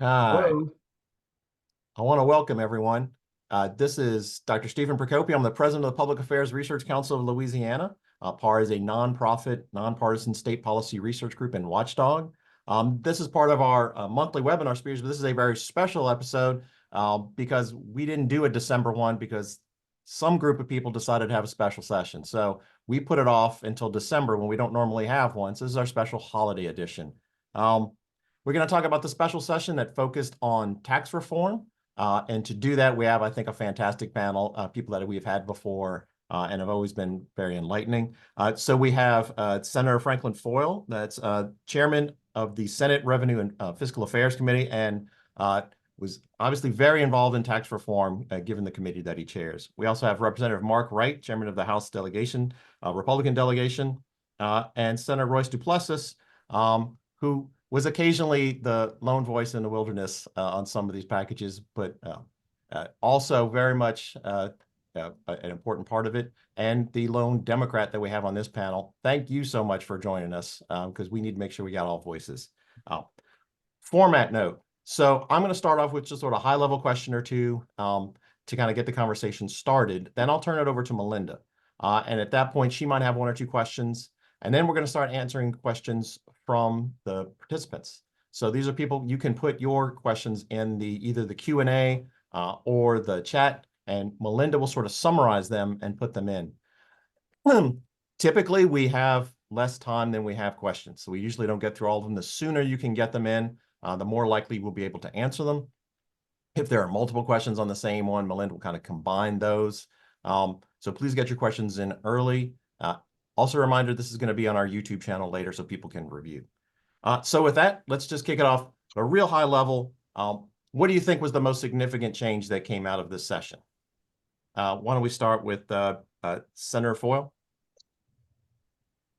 Hi, Hello. I want to welcome everyone. This is Dr. Stephen Procopio. I'm the president of the Public Affairs Research Council of Louisiana. PAR is a nonprofit, nonpartisan state policy research group and watchdog. This is part of our monthly webinar series, but this is a very special episode because we didn't do a December one because some group of people decided to have a special session. So we put it off until December when we don't normally have one. So this is our special holiday edition. Um, we're going to talk about the special session that focused on tax reform. And to do that, we have, I think, a fantastic panel, people that we've had before and have always been very enlightening. So we have Senator Franklin Foyle, that's chairman of the Senate Revenue and Fiscal Affairs Committee, and was obviously very involved in tax reform, given the committee that he chairs. We also have Representative Mark Wright, chairman of the House Delegation, Republican Delegation, and Senator Royce Duplessis, who was occasionally the lone voice in the wilderness on some of these packages, but also very much an important part of it, and the lone Democrat that we have on this panel. Thank you so much for joining us because we need to make sure we got all voices. Format note. So I'm going to start off with just sort of a high-level question or two to kind of get the conversation started. Then I'll turn it over to Melinda. And at that point, she might have one or two questions. And then we're going to start answering questions from the participants. So these are people, you can put your questions in either the Q&A or the chat, and Melinda will sort of summarize them and put them in. Typically, we have less time than we have questions. So we usually don't get through all of them. The sooner you can get them in, the more likely we'll be able to answer them. If there are multiple questions on the same one, Melinda will kind of combine those. So please get your questions in early. Also a reminder, this is going to be on our YouTube channel later so people can review. So with that, let's just kick it off at a real high level. What do you think was the most significant change that came out of this session? Why don't we start with Senator Foyle?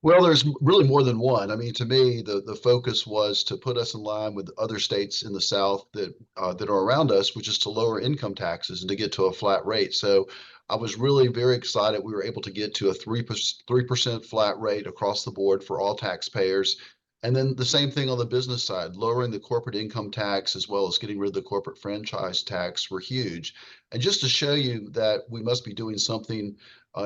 Well, there's really more than one. I mean, to me, the focus was to put us in line with other states in the South that are around us, which is to lower income taxes and to get to a flat rate. So I was really very excited we were able to get to a 3% flat rate across the board for all taxpayers. And then the same thing on the business side, lowering the corporate income tax as well as getting rid of the corporate franchise tax were huge. And just to show you that we must be doing something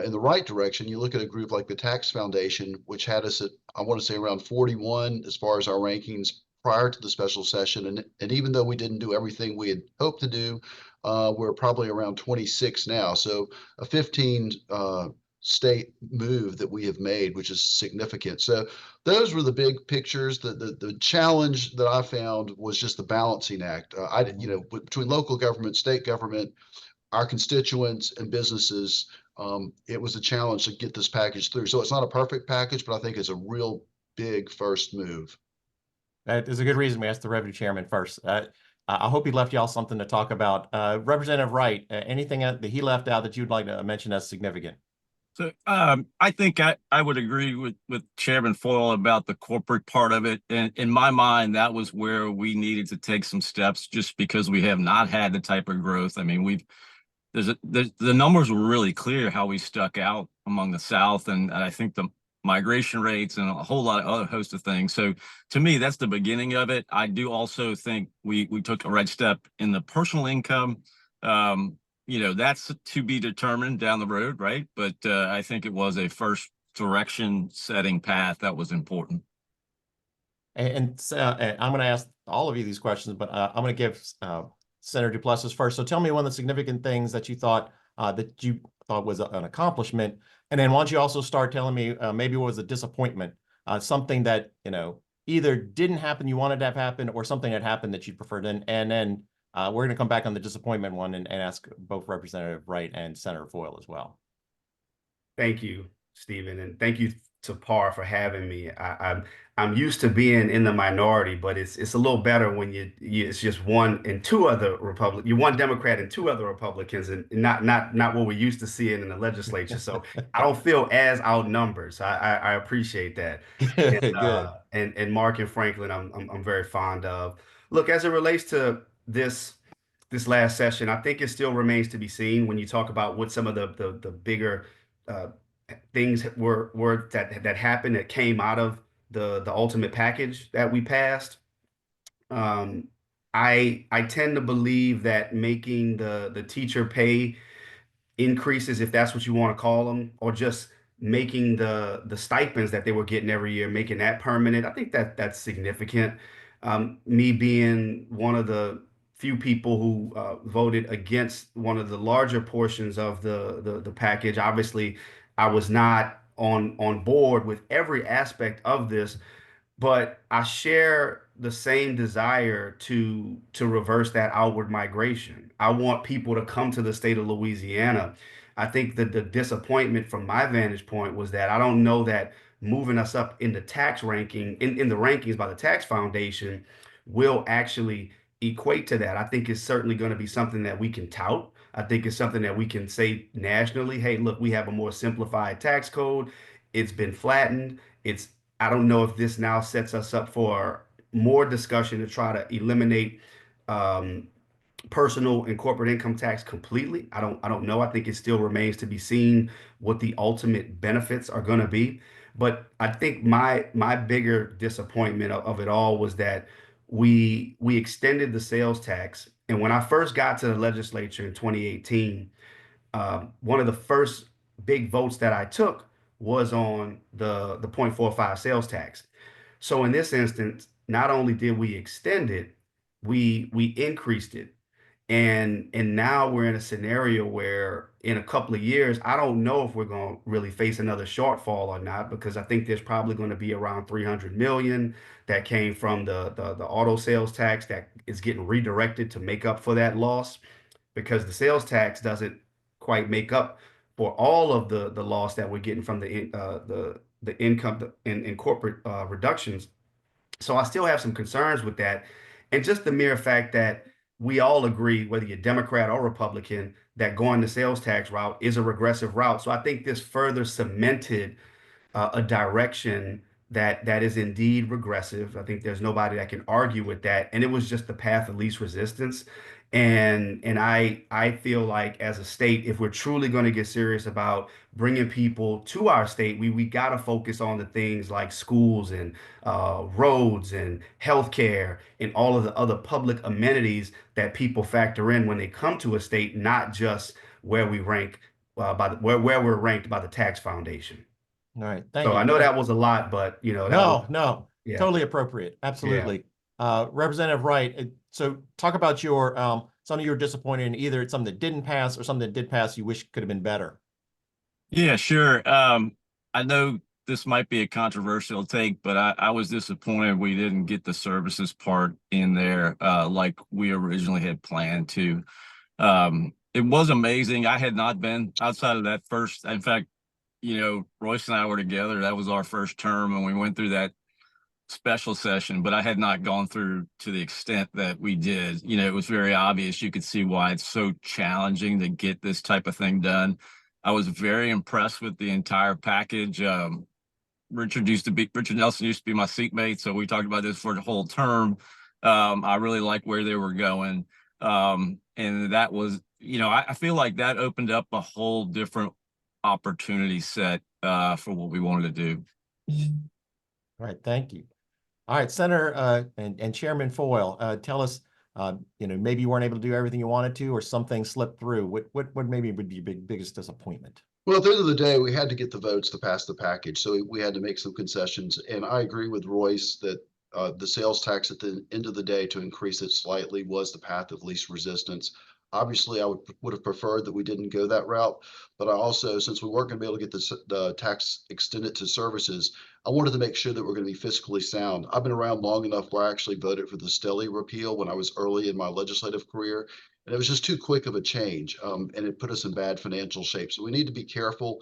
in the right direction, you look at a group like the Tax Foundation, which had us at, I want to say, around 41 as far as our rankings prior to the special session. And even though we didn't do everything we had hoped to do, we're probably around 26 now. So a 15 state move that we have made, which is significant. So those were the big pictures. The challenge that I found was just the balancing act. Between local government, state government, our constituents and businesses, it was a challenge to get this package through. So it's not a perfect package, but I think it's a real big first move. That is a good reason we asked the revenue chairman first. I hope he left y'all something to talk about. Representative Wright, anything that he left out that you'd like to mention as significant? So I think I would agree with Chairman Foyle about the corporate part of it. And in my mind, that was where we needed to take some steps just because we have not had the type of growth. I mean, the numbers were really clear how we stuck out among the South. And I think the migration rates and a whole lot of other host of things. So to me, that's the beginning of it. I do also think we took a right step in the personal income. That's to be determined down the road, right? But I think it was a first direction setting path that was important. And I'm going to ask all of you these questions, but I'm going to give Senator Duplessis first. So tell me one of the significant things that you thought was an accomplishment, and then why don't you also start telling me maybe what was a disappointment, something that either didn't happen you wanted to have happen, or something that happened that you preferred. And then we're going to come back on the disappointment one and ask both Representative Wright and Senator Foyle as well. Thank you, Stephen, and thank you to PAR for having me. I'm used to being in the minority, but it's a little better when it's just one and two other Republicans. You're one Democrat and two other Republicans, and not what we're used to seeing in the legislature. So I don't feel as outnumbered. So I appreciate that. Good. And Mark and Franklin, I'm very fond of. Look, as it relates to this last session, I think it still remains to be seen when you talk about what some of the bigger things were that happened that came out of the ultimate package that we passed. I tend to believe that making the teacher pay increases, if that's what you want to call them, or just making the stipends that they were getting every year, making that permanent. I think that that's significant. Me being one of the few people who voted against one of the larger portions of the package, obviously, I was not on board with every aspect of this, but I share the same desire to reverse that outward migration. I want people to come to the state of Louisiana. I think that the disappointment from my vantage point was that I don't know that moving us up in the tax ranking, in the rankings by the tax foundation will actually equate to that. I think it's certainly going to be something that we can tout. I think it's something that we can say nationally, hey, look, we have a more simplified tax code. It's been flattened. It's I don't know if this now sets us up for more discussion to try to eliminate um, personal and corporate income tax completely. I don't know. I think it still remains to be seen what the ultimate benefits are going to be. But I think my bigger disappointment of it all was that we extended the sales tax. And when I first got to the legislature in 2018, one of the first big votes that I took was on the 0.45 sales tax. So in this instance, not only did we extend it, we increased it. And now we're in a scenario where in a couple of years, I don't know if we're going to really face another shortfall or not, because I think there's probably going to be around 300 million that came from the auto sales tax that is getting redirected to make up for that loss, because the sales tax doesn't quite make up for all of the loss that we're getting from the income and corporate reductions. So I still have some concerns with that. And just the mere fact that we all agree, whether you're Democrat or Republican, that going the sales tax route is a regressive route. So I think this further cemented a direction that is indeed regressive. I think there's nobody that can argue with that, and it was just the path of least resistance. And I feel like as a state, if we're truly going to get serious about bringing people to our state, we got to focus on the things like schools and roads and healthcare and all of the other public amenities that people factor in when they come to a state, not just where we rank where we're ranked by the tax foundation. All right, thank So I you. know that was a lot, but that was, No, yeah, totally appropriate. yeah. Absolutely. Representative Wright, so talk about your something you were disappointed in, either it's something that didn't pass or something that did pass you wish could have been better. Yeah, sure. I know this might be a controversial take, but I was disappointed we didn't get the services part in there like we originally had planned to. It was amazing. I had not been outside of that first. In fact, Royce and I were together. That was our first term, and we went through that special session, but I had not gone through to the extent that we did. It was very obvious. You could see why it's so challenging to get this type of thing done. I was very impressed with the entire package. Richard Nelson used to be my seatmate, so we talked about this for the whole term. I really like where they were going. And that was, I feel like that opened up a whole different opportunity set for what we wanted to do. All right, thank you. All right, Senator and Chairman Foyle, tell us, maybe you weren't able to do everything you wanted to, or something slipped through. What maybe would be your biggest disappointment? Well, at the end of the day, we had to get the votes to pass the package, so we had to make some concessions. And I agree with Royce that the sales tax at the end of the day, to increase it slightly, was the path of least resistance. Obviously, I would have preferred that we didn't go that route, but I also, since we weren't going to be able to get the tax extended to services, I wanted to make sure that we're going to be fiscally sound. I've been around long enough where I actually voted for the Stelly repeal when I was early in my legislative career, and it was just too quick of a change, and it put us in bad financial shape. So we need to be careful.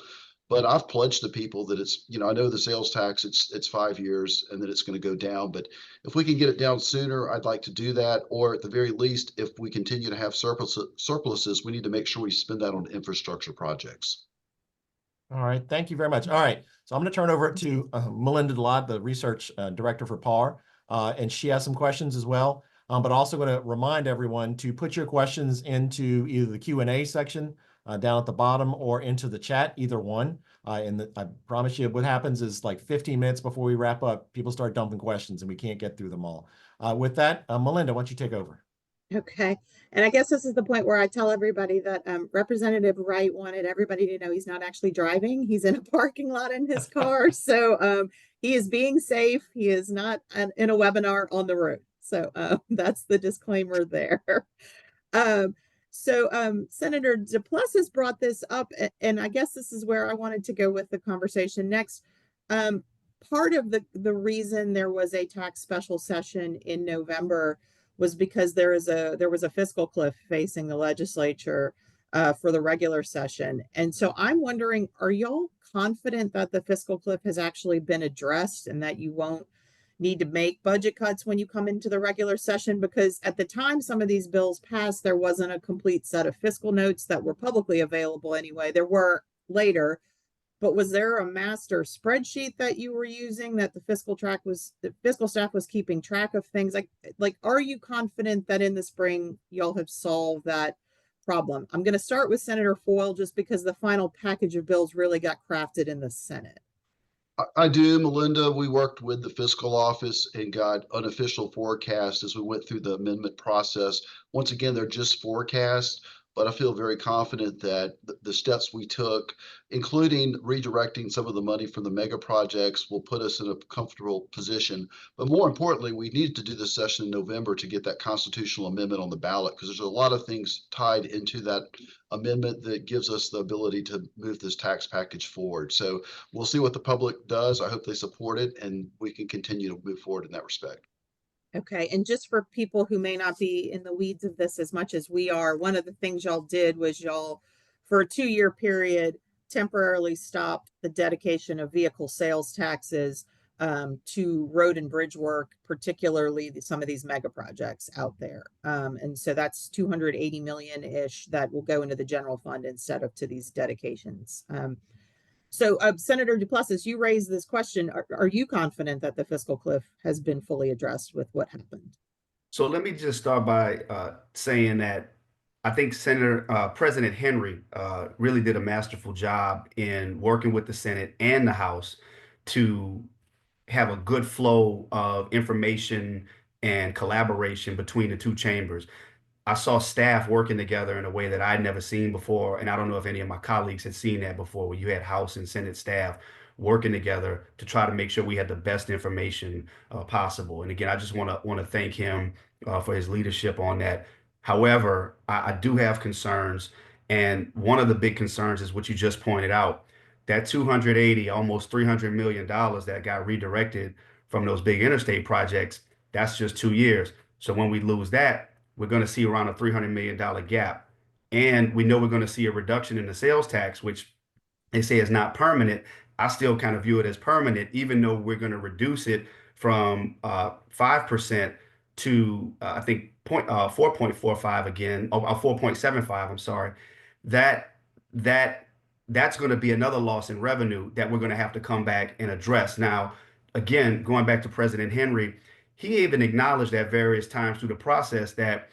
But I've pledged to people that it's, I know the sales tax, it's 5 years and then it's going to go down. But if we can get it down sooner, I'd like to do that. Or at the very least, if we continue to have surpluses, we need to make sure we spend that on infrastructure projects. All right, thank you very much. All right, so I'm going to turn over to Melinda Delod, the research director for PAR, and she has some questions as well. But also going to remind everyone to put your questions into either the Q&A section down at the bottom or into the chat, either one. And I promise you what happens is like 15 minutes before we wrap up, people start dumping questions and we can't get through them all. With that, Melinda, why don't you take over? Okay. And I guess this is the point where I tell everybody that Representative Wright wanted everybody to know he's not actually driving. He's in a parking lot in his car. So he is being safe. He is not in a webinar on the road. So that's the disclaimer there. Um, Senator Duplessis brought this up, and I guess this is where I wanted to go with the conversation next. Part of the reason there was a tax special session in November was because there was a fiscal cliff facing the legislature for the regular session. And so I'm wondering, are y'all confident that the fiscal cliff has actually been addressed and that you won't need to make budget cuts when you come into the regular session? Because at the time some of these bills passed, there wasn't a complete set of fiscal notes that were publicly available anyway. There were later, but was there a master spreadsheet that you were using that the fiscal staff was keeping track of things? Like, are you confident that in the spring y'all have solved that problem? I'm going to start with Senator Foyle just because the final package of bills really got crafted in the Senate. I do, Melinda. We worked with the fiscal office and got unofficial forecasts as we went through the amendment process. Once again, they're just forecasts, but I feel very confident that the steps we took, including redirecting some of the money from the mega projects, will put us in a comfortable position. But more importantly, we needed to do this session in November to get that constitutional amendment on the ballot, because there's a lot of things tied into that amendment that gives us the ability to move this tax package forward. So we'll see what the public does. I hope they support it, and we can continue to move forward in that respect. Okay, and just for people who may not be in the weeds of this as much as we are, one of the things y'all did was y'all, for a 2-year period, temporarily stopped the dedication of vehicle sales taxes to road and bridge work, particularly some of these mega projects out there. And so that's 280 million-ish that will go into the general fund instead of to these dedications. So Senator Duplessis, you raised this question. Are you confident that the fiscal cliff has been fully addressed with what happened? So let me just start by saying that I think President Henry really did a masterful job in working with the Senate and the House to have a good flow of information and collaboration between the two chambers. I saw staff working together in a way that I'd never seen before. And I don't know if any of my colleagues had seen that before, where you had House and Senate staff working together to try to make sure we had the best information possible. And again, I just want to thank him for his leadership on that. However, I do have concerns. And one of the big concerns is what you just pointed out, that 280, almost $300 million that got redirected from those big interstate projects. That's just 2 years. So when we lose that, we're going to see around a $300 million gap. And we know we're going to see a reduction in the sales tax, which they say is not permanent. I still kind of view it as permanent, even though we're going to reduce it from 5% to, I think, 4.45 again, or 4.75, I'm sorry. That's going to be another loss in revenue that we're going to have to come back and address. Now, again, going back to President Henry, he even acknowledged at various times through the process that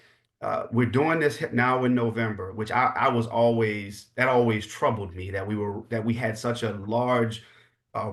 we're doing this now in November, which that always troubled me, that we had such a large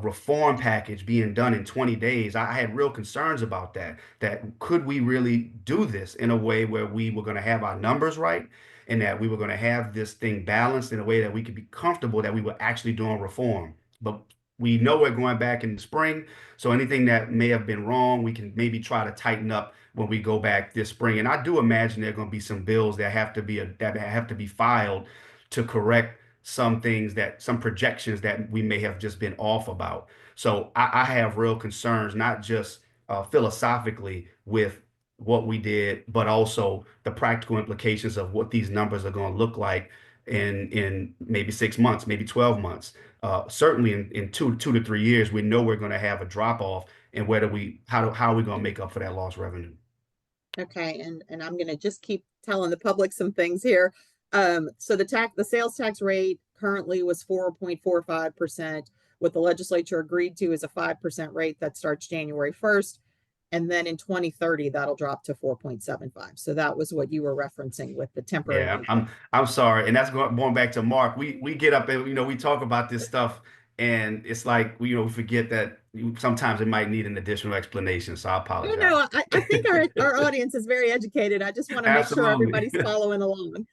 reform package being done in 20 days. I had real concerns about that could we really do this in a way where we were going to have our numbers right, and that we were going to have this thing balanced in a way that we could be comfortable that we were actually doing reform. But we know we're going back in the spring, so anything that may have been wrong, we can maybe try to tighten up when we go back this spring. And I do imagine there are going to be some bills that have to be filed to correct some projections that we may have just been off about. So I have real concerns, not just philosophically with what we did, but also the practical implications of what these numbers are going to look like in maybe 6 months, maybe 12 months. Certainly in 2 to 3 years, we know we're going to have a drop off, and how are we going to make up for that lost revenue? Okay, and I'm going to just keep telling the public some things here. So the sales tax rate currently was 4.45%. What the legislature agreed to is a 5% rate that starts January 1st. And then in 2030, that'll drop to 4.75. So that was what you were referencing with the temporary. Yeah, I'm sorry. And that's going back to Mark. We get up and, we talk about this stuff, and it's like, we forget that, sometimes it might need an additional explanation, so I No, apologize. no, I think our audience is very educated. I just want to make sure Absolutely. everybody's following along.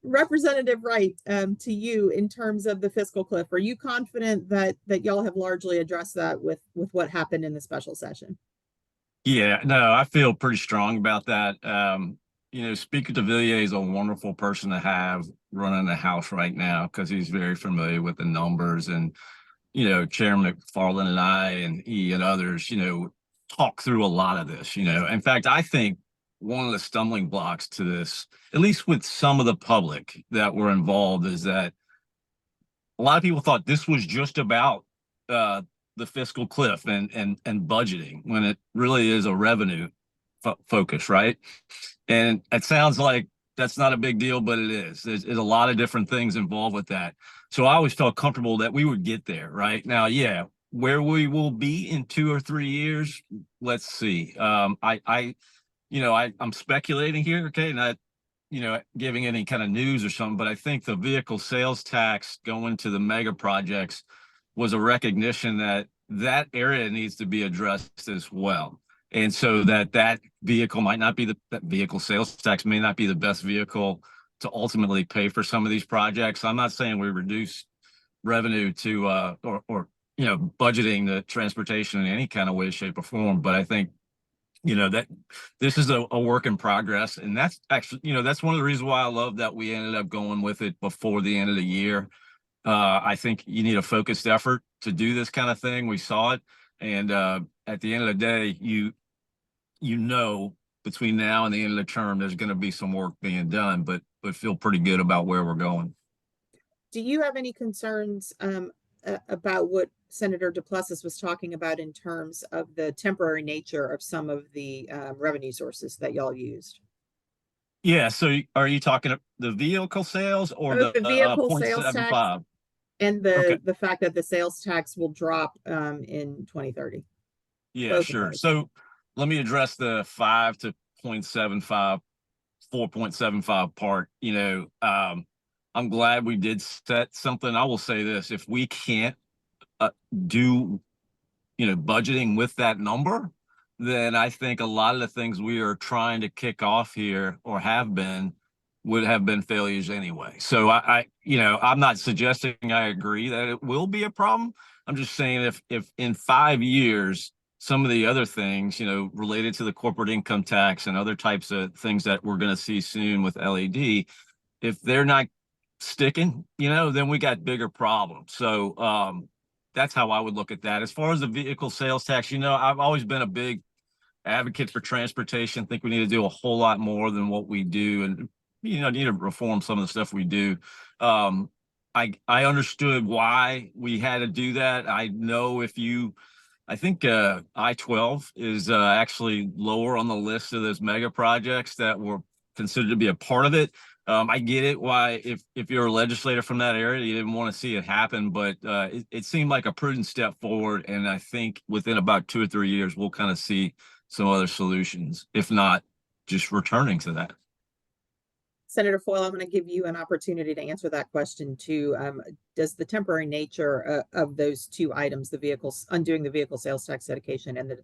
Representative Wright, to you in terms of the fiscal cliff, are you confident that y'all have largely addressed that with what happened in the special session? Yeah, no, I feel pretty strong about that. Speaker DeVilliers is a wonderful person to have running the House right now because he's very familiar with the numbers. And, Chairman McFarland and I and he and others, talk through a lot of this. In fact, I think one of the stumbling blocks to this, at least with some of the public that were involved, is that a lot of people thought this was just about the fiscal cliff and budgeting, when it really is a revenue focus, right? And it sounds like that's not a big deal, but it is. There's a lot of different things involved with that. So I always felt comfortable that we would get there, right? Now, yeah, where we will be in 2 or 3 years, let's see. I'm speculating here, okay, not giving any kind of news or something, but I think the vehicle sales tax going to the mega projects was a recognition that that area needs to be addressed as well. And so that vehicle might not be that vehicle sales tax may not be the best vehicle to ultimately pay for some of these projects. I'm not saying we reduce revenue to or budgeting the transportation in any kind of way, shape, or form, but I think that this is a work in progress. And that's actually, that's one of the reasons why I love that we ended up going with it before the end of the year. I think you need a focused effort to do this kind of thing. We saw it. And at the end of the day, between now and the end of the term, there's going to be some work being done, but feel pretty good about where we're going. Do you have any concerns about what Senator Duplessis was talking about in terms of the temporary nature of some of the revenue sources that y'all used? Yeah. So are you talking the vehicle sales or Both the the vehicle sales tax 0.75? and Okay. the fact that the sales tax will drop in 2030? Yeah, sure. So let me address the 5 to 0.75, 4.75 part. I'm glad we did set something. I will say this: if we can't do, budgeting with that number, then I think a lot of the things we are trying to kick off here or have been would have been failures anyway. So I'm not suggesting I agree that it will be a problem. I'm just saying if in 5 years, some of the other things, related to the corporate income tax and other types of things that we're going to see soon with LED, if they're not sticking, then we got bigger problems. So that's how I would look at that. As far as the vehicle sales tax, I've always been a big advocate for transportation. Think we need to do a whole lot more than what we do, and need to reform some of the stuff we do. I understood why we had to do that. I know I think I-12 is actually lower on the list of those mega projects that were considered to be a part of it. I get it why if you're a legislator from that area, you didn't want to see it happen, but it seemed like a prudent step forward. And I think within about 2 or 3 years, we'll kind of see some other solutions, if not just returning to that. Senator Foyle, I'm going to give you an opportunity to answer that question too. Does the temporary nature of those two items, undoing the vehicle sales tax dedication and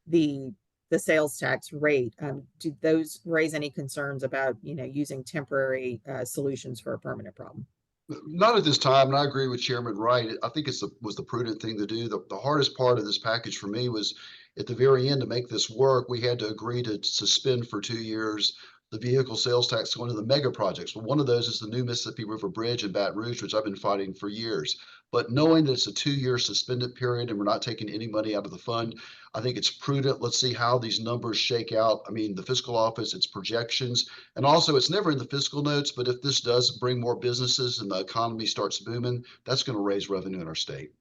the sales tax rate, do those raise any concerns about using temporary solutions for a permanent problem? Not at this time, and I agree with Chairman Wright. I think was the prudent thing to do. The hardest part of this package for me was at the very end to make this work. We had to agree to suspend for 2 years the vehicle sales tax going to the mega projects. Well, one of those is the new Mississippi River Bridge in Baton Rouge, which I've been fighting for years. But knowing that it's a 2-year suspended period and we're not taking any money out of the fund, I think it's prudent. Let's see how these numbers shake out. I mean, the fiscal office, its projections, and also it's never in the fiscal notes, but if this does bring more businesses and the economy starts booming, that's going to raise revenue in our state.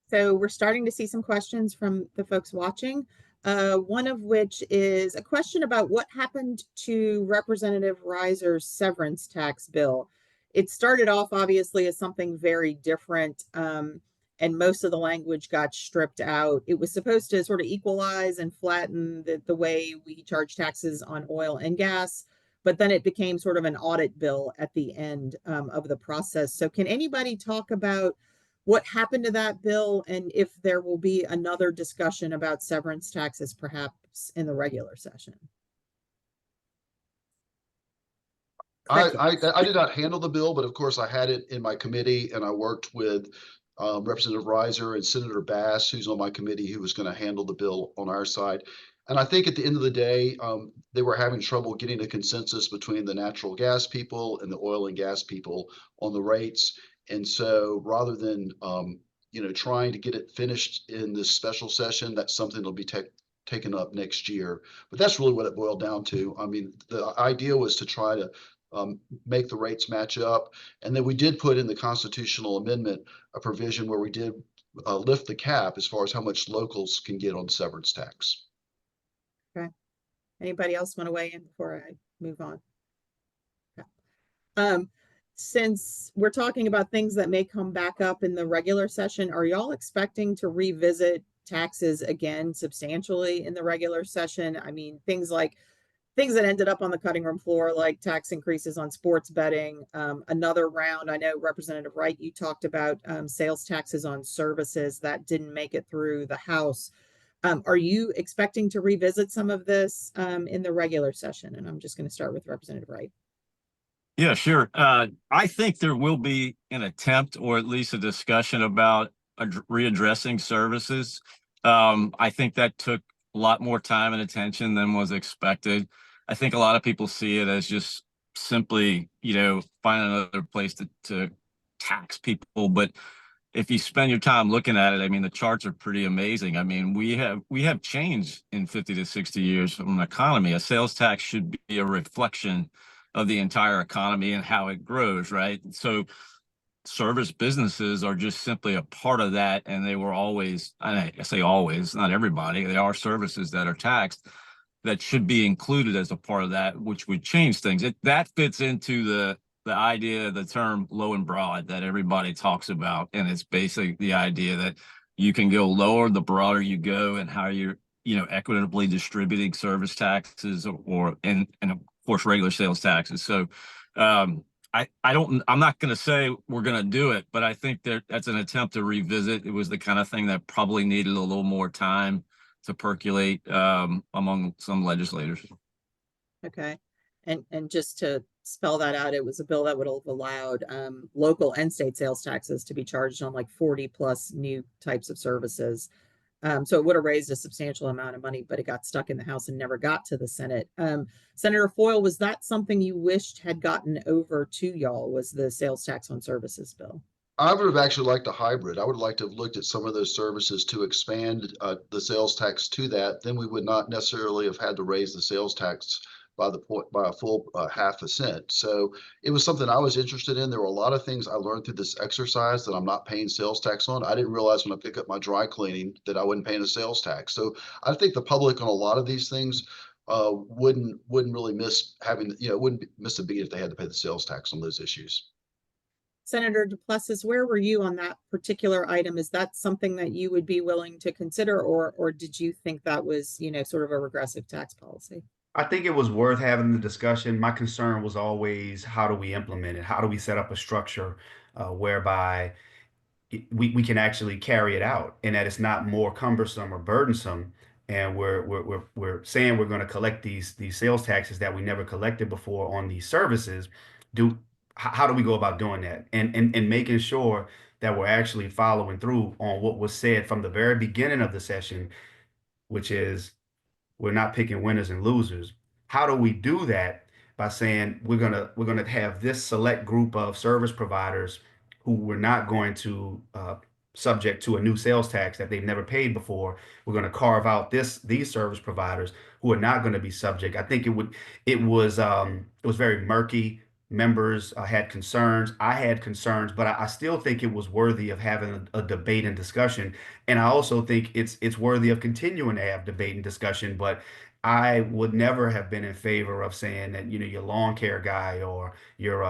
So we're starting to see some questions from the folks watching. One of which is a question about what happened to Representative Reiser's severance tax bill. It started off obviously as something very different, and most of the language got stripped out. It was supposed to sort of equalize and flatten the way we charge taxes on oil and gas, but then it became sort of an audit bill at the end of the process. So can anybody talk about what happened to that bill and if there will be another discussion about severance taxes perhaps in the regular session. I did not handle the bill, but of course I had it in my committee, and I worked with Representative Reiser and Senator Bass, who's on my committee, who was going to handle the bill on our side. And I think at the end of the day, they were having trouble getting a consensus between the natural gas people and the oil and gas people on the rates. And so rather than trying to get it finished in this special session, that's something that'll be taken up next year. But that's really what it boiled down to. I mean, the idea was to try to make the rates match up. And then we did put in the constitutional amendment a provision where we did lift the cap as far as how much locals can get on severance tax. Okay. Anybody else want to weigh in before I move on? Okay. Since we're talking about things that may come back up in the regular session, are y'all expecting to revisit taxes again substantially in the regular session? I mean, things that ended up on the cutting room floor, like tax increases on sports betting, another round. I know Representative Wright, you talked about sales taxes on services that didn't make it through the House. Are you expecting to revisit some of this in the regular session? And I'm just going to start with Representative Wright. Yeah, sure. I think there will be an attempt, or at least a discussion about readdressing services. I think that took a lot more time and attention than was expected. I think a lot of people see it as just simply, find another place to tax people. But if you spend your time looking at it, I mean, the charts are pretty amazing. I mean, we have change in 50 to 60 years from an economy. A sales tax should be a reflection of the entire economy and how it grows, right? So service businesses are just simply a part of that. And they were always, I say always, not everybody, there are services that are taxed that should be included as a part of that, which would change things. That fits into the idea, the term low and broad that everybody talks about. And it's basically the idea that you can go lower the broader you go, and how you're, equitably distributing service taxes and of course, regular sales taxes. So I'm not going to say we're going to do it, but I think that's an attempt to revisit. It was the kind of thing that probably needed a little more time to percolate among some legislators. Okay. And just to spell that out, it was a bill that would have allowed local and state sales taxes to be charged on like 40 plus new types of services. So it would have raised a substantial amount of money, but it got stuck in the House and never got to the Senate. Senator Foyle, was that something you wished had gotten over to y'all, was the sales tax on services bill? I would have actually liked a hybrid. I would like to have looked at some of those services to expand the sales tax to that. Then we would not necessarily have had to raise the sales tax by a full half a cent. So it was something I was interested in. There were a lot of things I learned through this exercise that I'm not paying sales tax on. I didn't realize when I pick up my dry cleaning that I wasn't paying a sales tax. So I think the public on a lot of these things wouldn't really miss having, wouldn't miss a beat if they had to pay the sales tax on those issues. Senator Duplessis, where were you on that particular item? Is that something that you would be willing to consider, or did you think that was, sort of a regressive tax policy? I think it was worth having the discussion. My concern was always, how do we implement it? How do we set up a structure whereby we can actually carry it out, and that it's not more cumbersome or burdensome? And we're saying we're going to collect these sales taxes that we never collected before on these services. How do we go about doing that, and making sure that we're actually following through on what was said from the very beginning of the session, which is, we're not picking winners and losers. How do we do that? By saying we're gonna have this select group of service providers who we're not going to subject to a new sales tax that they've never paid before. We're going to carve out these service providers who are not going to be subject. I think it was very murky. Members had concerns. I had concerns, but I still think it was worthy of having a debate and discussion. And I also think it's worthy of continuing to have debate and discussion. But I would never have been in favor of saying that, your lawn care guy or your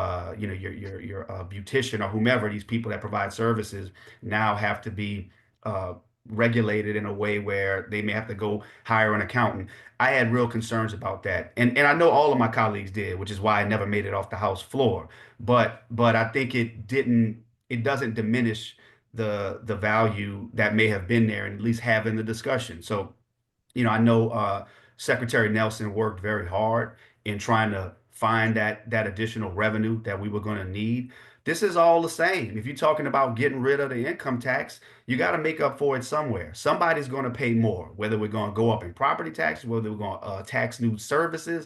beautician or whomever, these people that provide services, now have to be regulated in a way where they may have to go hire an accountant. I had real concerns about that. And I know all of my colleagues did, which is why I never made it off the House floor. But I think it doesn't diminish the value that may have been there and at least having the discussion. So, I know Secretary Nelson worked very hard in trying to find that additional revenue that we were going to need. This is all the same. If you're talking about getting rid of the income tax, you got to make up for it somewhere. Somebody's going to pay more, whether we're going to go up in property taxes, whether we're going to tax new services,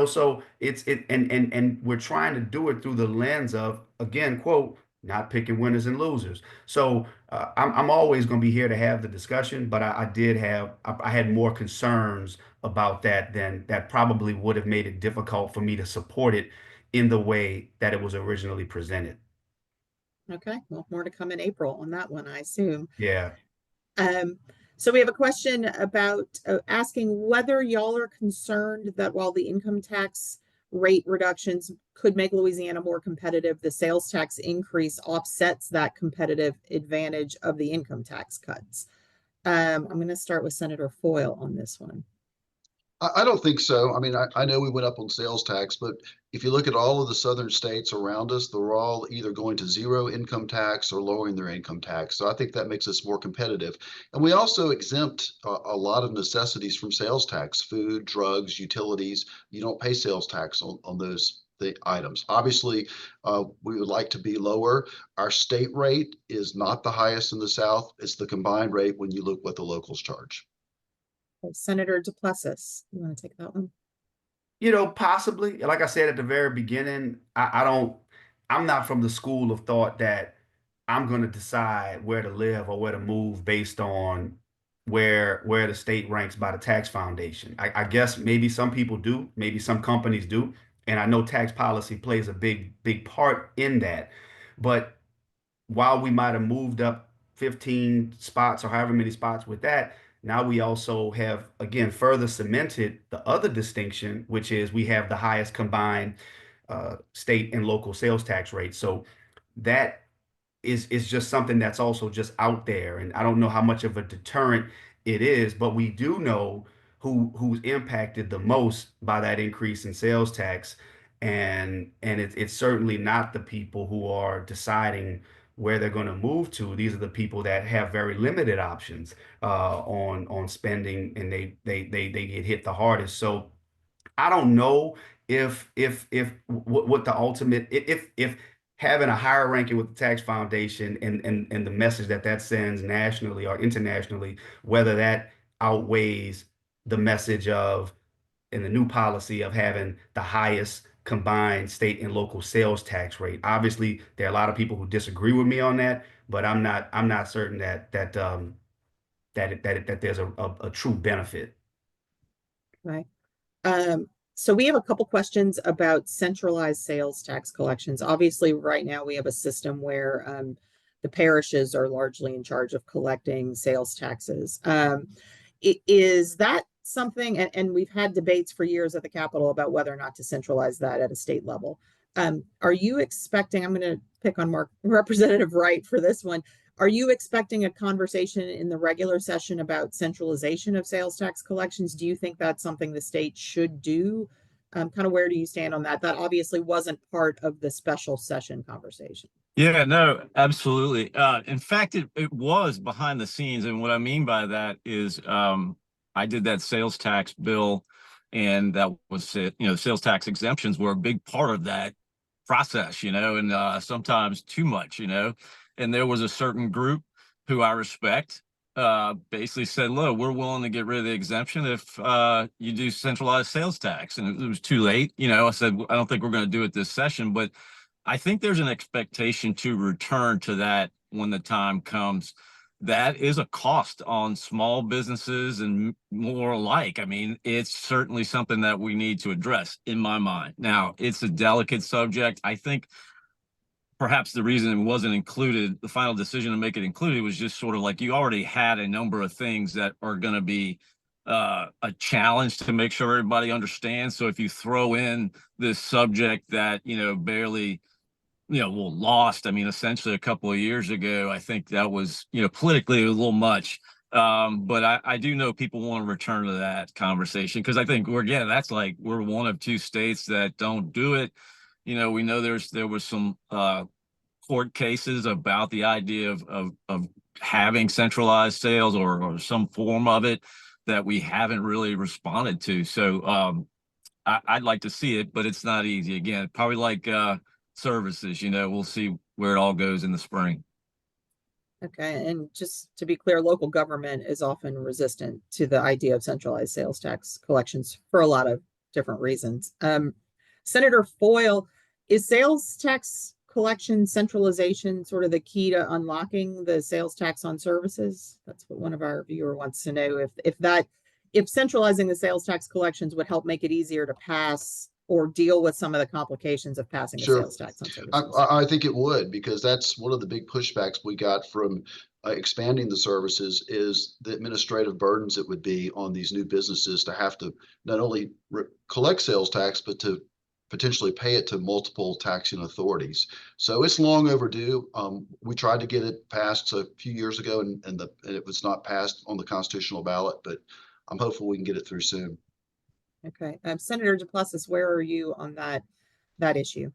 so and we're trying to do it through the lens of, again, quote, not picking winners and losers. So I'm always going to be here to have the discussion, but I had more concerns about that than that probably would have made it difficult for me to support it in the way that it was originally presented. Okay, well, more to come in April on that one, I assume. Yeah. So we have a question about asking whether y'all are concerned that while the income tax rate reductions could make Louisiana more competitive, the sales tax increase offsets that competitive advantage of the income tax cuts. I'm going to start with Senator Foyle on this one. I don't think so. I mean, I know we went up on sales tax, but if you look at all of the southern states around us, they're all either going to zero income tax or lowering their income tax. So I think that makes us more competitive. And we also exempt a lot of necessities from sales tax: food, drugs, utilities. You don't pay sales tax on those items. Obviously, we would like to be lower. Our state rate is not the highest in the South. It's the combined rate when you look what the locals charge. Senator Duplessis, you want to take that one? Possibly. Like I said at the very beginning, I'm not from the school of thought that I'm going to decide where to live or where to move based on where the state ranks by the tax foundation. I guess maybe some people do, maybe some companies do, and I know tax policy plays a big part in that. But while we might have moved up 15 spots or however many spots with that, now we also have, again, further cemented the other distinction, which is we have the highest combined state and local sales tax rate. So that is just something that's also just out there. And I don't know how much of a deterrent it is, but we do know who's impacted the most by that increase in sales tax. And it's certainly not the people who are deciding where they're going to move to. These are the people that have very limited options on spending, and they get hit the hardest. So I don't know if what the ultimate, if having a higher ranking with the tax foundation and the message that sends nationally or internationally, whether that outweighs the message of, in the new policy, of having the highest combined state and local sales tax rate. Obviously, there are a lot of people who disagree with me on that, but I'm not certain that there's a true benefit. Right. So we have a couple questions about centralized sales tax collections. Obviously, right now we have a system where the parishes are largely in charge of collecting sales taxes. Is that something, and we've had debates for years at the Capitol about whether or not to centralize that at a state level. Are you expecting, I'm going to pick on Representative Wright for this one. Are you expecting a conversation in the regular session about centralization of sales tax collections? Do you think that's something the state should do? Kind of where do you stand on that? That obviously wasn't part of the special session conversation. Yeah, no, absolutely. In fact, it was behind the scenes. And what I mean by that is I did that sales tax bill, and that was it. Sales tax exemptions were a big part of that process, and sometimes too much, and there was a certain group who I respect basically said, look, we're willing to get rid of the exemption if you do centralized sales tax. And it was too late. I said, I don't think we're going to do it this session, but I think there's an expectation to return to that when the time comes. That is a cost on small businesses and more alike. I mean, it's certainly something that we need to address in my mind. Now, it's a delicate subject. I think perhaps the reason it wasn't included, the final decision to make it included, was just sort of like you already had a number of things that are going to be a challenge to make sure everybody understands. So if you throw in this subject that, barely lost, I mean, essentially a couple of years ago, I think that was, politically a little much. But I do know people want to return to that conversation because I think that's like, we're one of two states that don't do it. We know there was some court cases about the idea of having centralized sales or some form of it that we haven't really responded to. So I'd like to see it, but it's not easy. Again, probably like services, we'll see where it all goes in the spring. Okay, and just to be clear, local government is often resistant to the idea of centralized sales tax collections for a lot of different reasons. Senator Foyle, is sales tax collection centralization sort of the key to unlocking the sales tax on services? That's what one of our viewer wants to know. If centralizing the sales tax collections would help make it easier to pass or deal with some of the complications of passing a Sure. sales tax on services. I think it would, because that's one of the big pushbacks we got from expanding the services, is the administrative burdens it would be on these new businesses to have to not only collect sales tax, but to potentially pay it to multiple taxing authorities. So it's long overdue. We tried to get it passed a few years ago, and it was not passed on the constitutional ballot, but I'm hopeful we can get it through soon. Okay, Senator Duplessis, where are you on that issue?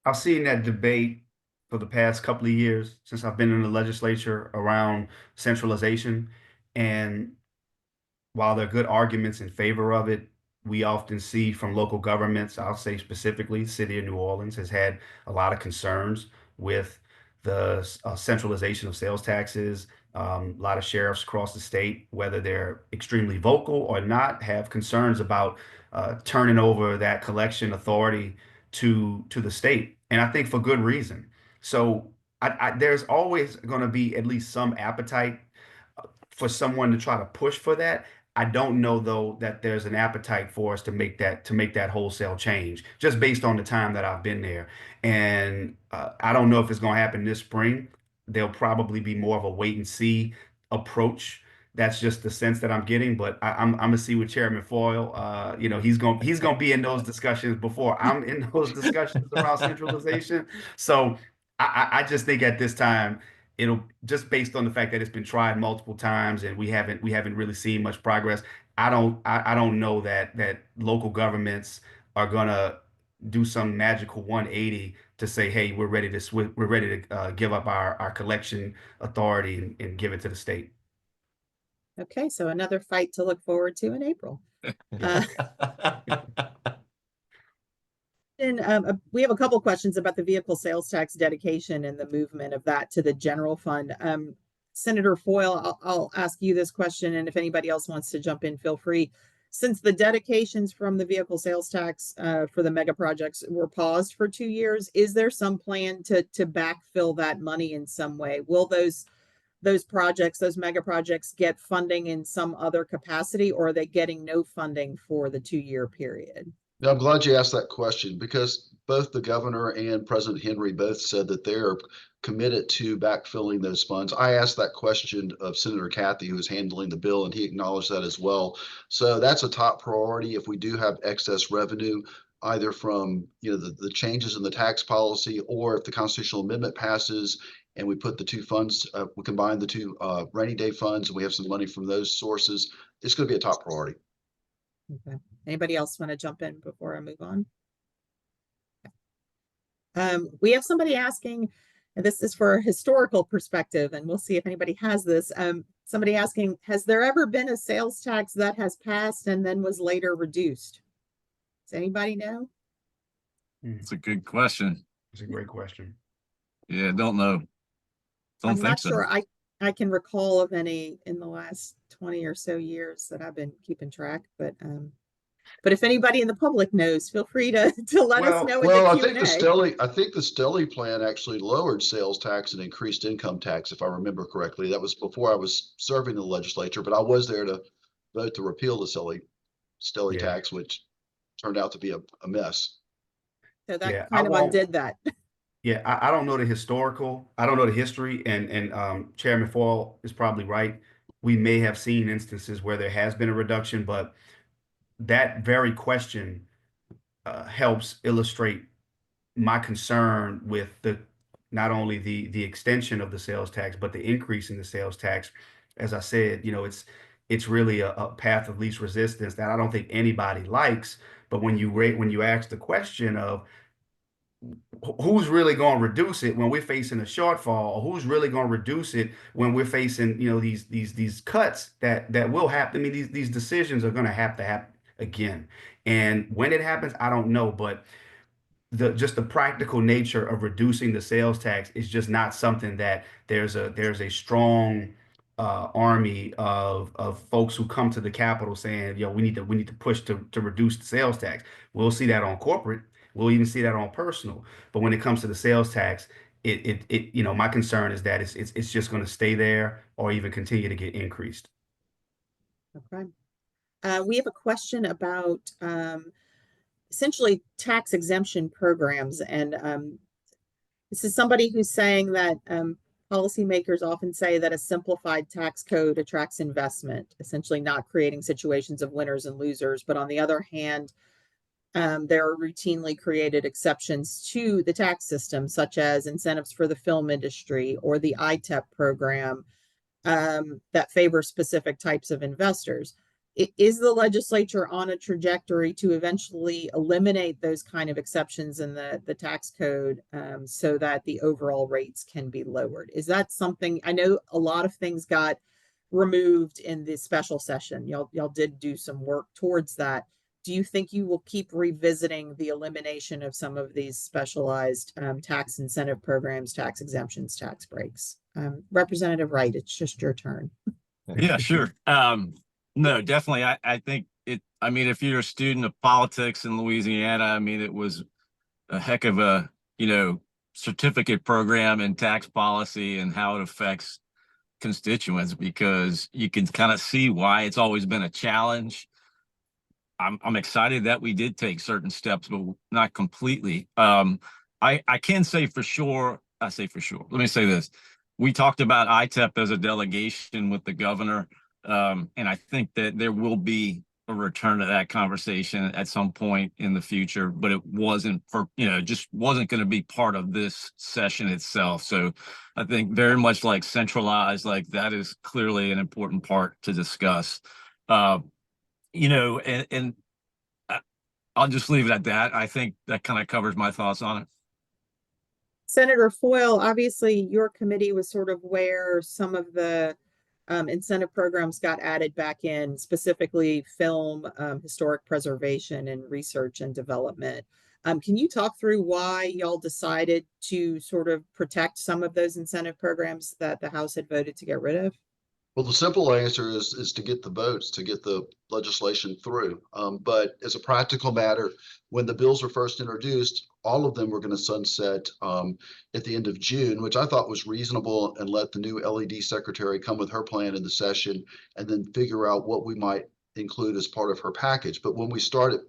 I've seen that debate for the past couple of years since I've been in the legislature around centralization. And while there are good arguments in favor of it, we often see from local governments, I'll say specifically, the city of New Orleans has had a lot of concerns with the centralization of sales taxes. A lot of sheriffs across the state, whether they're extremely vocal or not, have concerns about turning over that collection authority to the state, and I think for good reason. So there's always going to be at least some appetite for someone to try to push for that. I don't know though that there's an appetite for us to make that wholesale change, just based on the time that I've been there. And I don't know if it's going to happen this spring. There'll probably be more of a wait and see approach. That's just the sense that I'm getting. But I'm gonna see with Chairman Foyle. He's gonna be in those discussions before I'm in those discussions around centralization. So I just think at this time, it'll, just based on the fact that it's been tried multiple times and we haven't really seen much progress. I don't know that local governments are gonna do some magical 180 to say, hey, we're ready to give up our collection authority and give it to the state. Okay, so another fight to look forward to in April. And we have a couple questions about the vehicle sales tax dedication and the movement of that to the general fund. Senator Foyle, I'll ask you this question, and if anybody else wants to jump in, feel free. Since the dedications from the vehicle sales tax for the mega projects were paused for 2 years, is there some plan to backfill that money in some way? Will those projects, those mega projects, get funding in some other capacity, or are they getting no funding for the 2-year period? Now, I'm glad you asked that question, because both the governor and President Henry both said that they're committed to backfilling those funds. I asked that question of Senator Cathy, who is handling the bill, and he acknowledged that as well. So that's a top priority. If we do have excess revenue, either from the changes in the tax policy, or if the constitutional amendment passes and we put the two funds, we combine the two rainy day funds, and we have some money from those sources, it's going to be a top priority. Okay. Anybody else want to jump in before I move on? We have somebody asking, and this is for a historical perspective, and we'll see if anybody has this. Somebody asking, has there ever been a sales tax that has passed and then was later reduced? Does anybody know? It's a good question. It's a great question. Yeah, don't know. I'm Don't not think so. sure I can recall of any in the last 20 or so years that I've been keeping track, but if anybody in the public knows, feel free to let us know in the I Q&A. think the Stelly plan actually lowered sales tax and increased income tax, if I remember correctly. That was before I was serving in the legislature, but I was there to vote to repeal the Stelly tax, which turned out to be a mess. So that kind of undid that. Yeah, I don't know the history, and Chairman Foyle is probably right. We may have seen instances where there has been a reduction, but that very question helps illustrate my concern with not only the extension of the sales tax, but the increase in the sales tax. As I said, it's really a path of least resistance that I don't think anybody likes. But when you ask the question of, who's really going to reduce it when we're facing a shortfall, or who's really going to reduce it when we're facing, you know, these cuts that will happen. I mean, these decisions are going to happen again. And when it happens, I don't know, but just the practical nature of reducing the sales tax is just not something that there's a strong army of folks who come to the Capitol saying, yo, we need to push to reduce the sales tax. We'll see that on corporate. We'll even see that on personal. But when it comes to the sales tax, you know, my concern is that it's just going to stay there or even continue to get increased. Okay. We have a question about essentially tax exemption programs. And this is somebody who's saying that policymakers often say that a simplified tax code attracts investment, essentially not creating situations of winners and losers. But on the other hand, there are routinely created exceptions to the tax system, such as incentives for the film industry or the ITEP program that favor specific types of investors. Is the legislature on a trajectory to eventually eliminate those kind of exceptions in the tax code so that the overall rates can be lowered? Is that something? I know a lot of things got removed in the special session. Y'all did do some work towards that. Do you think you will keep revisiting the elimination of some of these specialized tax incentive programs, tax exemptions, tax breaks? Representative Wright, it's just your turn. Yeah, sure. No, definitely. I think I mean, if you're a student of politics in Louisiana, I mean, it was a heck of a, you know, certificate program in tax policy and how it affects constituents, because you can kind of see why it's always been a challenge. I'm excited that we did take certain steps, but not completely. I can say for sure, let me say this. We talked about ITEP as a delegation with the governor. And I think that there will be a return to that conversation at some point in the future, but it wasn't for, you know, just wasn't going to be part of this session itself. So I think very much like centralized, like that is clearly an important part to discuss. You know, and I'll just leave it at that. I think that kind of covers my thoughts on it. Senator Foyle, obviously your committee was sort of where some of the incentive programs got added back in, specifically film, historic preservation, and research and development. Can you talk through why y'all decided to sort of protect some of those incentive programs that the House had voted to get rid of? Well, the simple answer is to get the votes, to get the legislation through. But as a practical matter, when the bills were first introduced, all of them were going to sunset at the end of June, which I thought was reasonable, and let the new LED secretary come with her plan in the session and then figure out what we might include as part of her package. But when we started